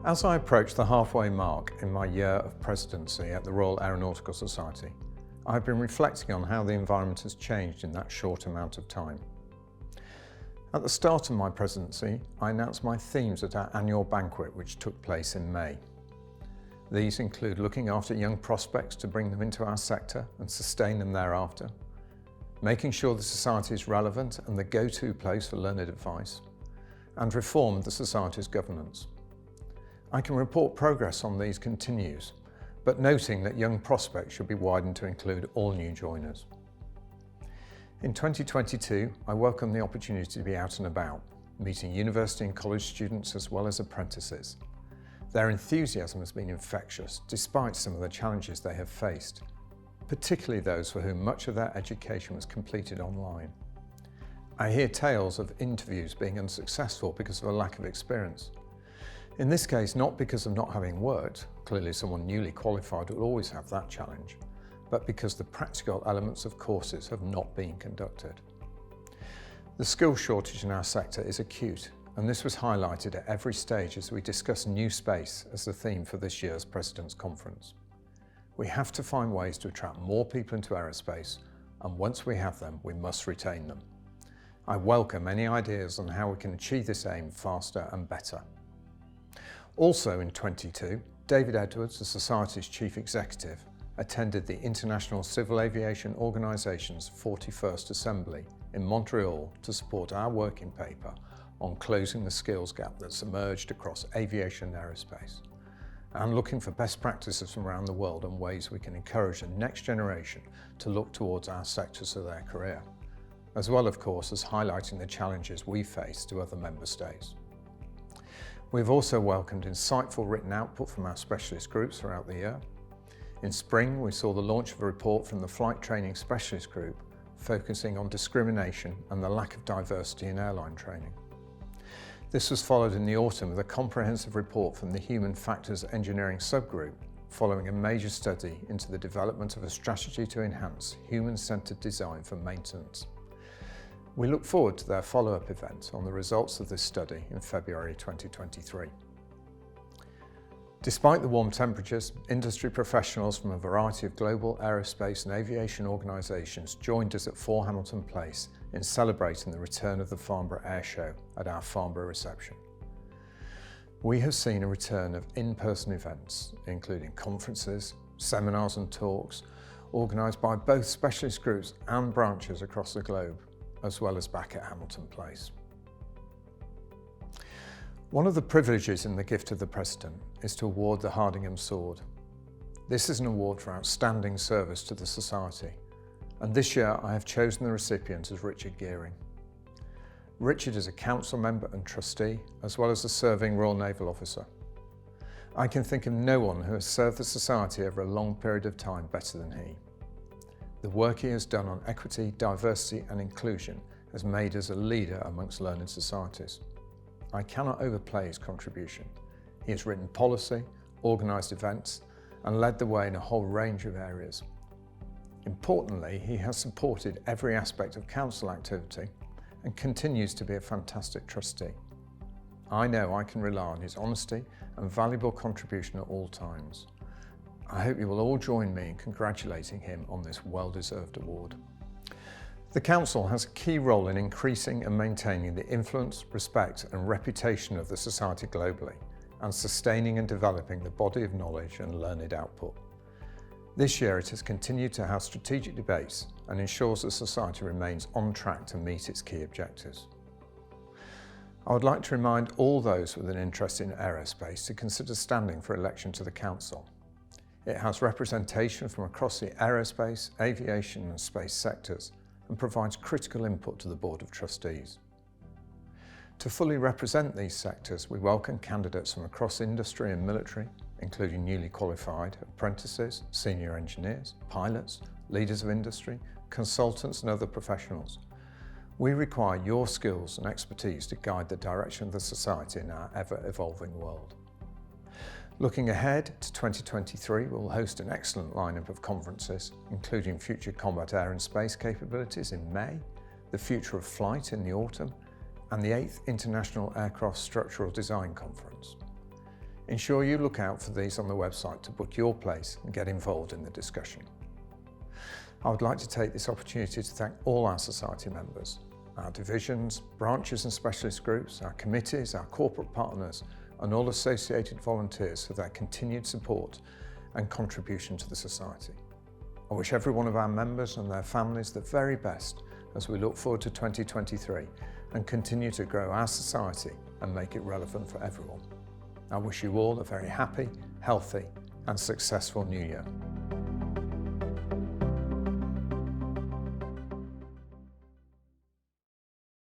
As I approach the halfway mark in my year of presidency at the Royal Aeronautical Society, I have been reflecting on how the environment has changed in that short amount of time. At the start of my presidency, I announced my themes at our annual banquet, which took place in May. These include looking after young prospects to bring them into our sector and sustain them thereafter, making sure the Society is relevant and the go-to place for learned advice, and reform the Society's governance. I can report progress on these continues, but noting that young prospects should be widened to include all new joiners. In 2022, I welcome the opportunity to be out and about, meeting university and college students as well as apprentices. Their enthusiasm has been infectious, despite some of the challenges they have faced, particularly those for whom much of their education was completed online. I hear tales of interviews being unsuccessful because of a lack of experience. In this case, not because of not having worked, clearly someone newly qualified will always have that challenge, but because the practical elements of courses have not been conducted. The skills shortage in our sector is acute, and this was highlighted at every stage as we discuss new space as the theme for this year's President's Conference. We have to find ways to attract more people into aerospace, and once we have them, we must retain them. I welcome any ideas on how we can achieve this aim faster and better. Also in 2022, David Edwards, the Society's Chief Executive, attended the International Civil Aviation Organisation's 41st Assembly in Montreal to support our working paper on closing the skills gap that's emerged across aviation and aerospace, and looking for best practices from around the world and ways we can encourage the next generation to look towards our sectors of their career, as well, of course, as highlighting the challenges we face to other member states. We've also welcomed insightful written output from our specialist groups throughout the year. In spring, we saw the launch of a report from the Flight Training Specialist Group focusing on discrimination and the lack of diversity in airline training. This was followed in the autumn with a comprehensive report from the Human Factors Engineering Subgroup, following a major study into the development of a strategy to enhance human-centred design for maintenance. We look forward to their follow-up event on the results of this study in February 2023. Despite the warm temperatures, industry professionals from a variety of global aerospace and aviation organisations joined us at 4 Hamilton Place in celebrating the return of the Farnborough Air Show at our Farnborough reception. We have seen a return of in-person events, including conferences, seminars and talks, organised by both specialist groups and branches across the globe, as well as back at Hamilton Place. One of the privileges in the gift of the President is to award the Hardingham Sword. This is an award for outstanding service to the Society, and this year I have chosen the recipient as Richard Gearing. Richard is a council member and trustee, as well as a serving Royal Naval officer. I can think of no one who has served the Society over a long period of time better than he. The work he has done on equity, diversity and inclusion has made us a leader amongst learned societies. I cannot overplay his contribution. He has written policy, organised events and led the way in a whole range of areas. Importantly, he has supported every aspect of council activity and continues to be a fantastic trustee. I know I can rely on his honesty and valuable contribution at all times. I hope you will all join me in congratulating him on this well-deserved award. The Council has a key role in increasing and maintaining the influence, respect and reputation of the Society globally, and sustaining and developing the body of knowledge and learned output. This year it has continued to have strategic debates and ensures the Society remains on track to meet its key objectives. I would like to remind all those with an interest in aerospace to consider standing for election to the Council. It has representation from across the aerospace, aviation and space sectors and provides critical input to the Board of Trustees. To fully represent these sectors, we welcome candidates from across industry and military, including newly qualified apprentices, senior engineers, pilots, leaders of industry, consultants and other professionals. We require your skills and expertise to guide the direction of the Society in our ever-evolving world. Looking ahead to 2023, we'll host an excellent lineup of conferences, including Future Combat Air and Space Capabilities in May, the Future of Flight in the autumn, and the 8th International Aircraft Structural Design Conference. Ensure you look out for these on the website to book your place and get involved in the discussion. I would like to take this opportunity to thank all our society members, our divisions, branches and specialist groups, our committees, our corporate partners and all associated volunteers for their continued support and contribution to the society. I wish every one of our members and their families the very best as we look forward to 2023 and continue to grow our society and make it relevant for everyone. I wish you all a very happy, healthy and successful new year.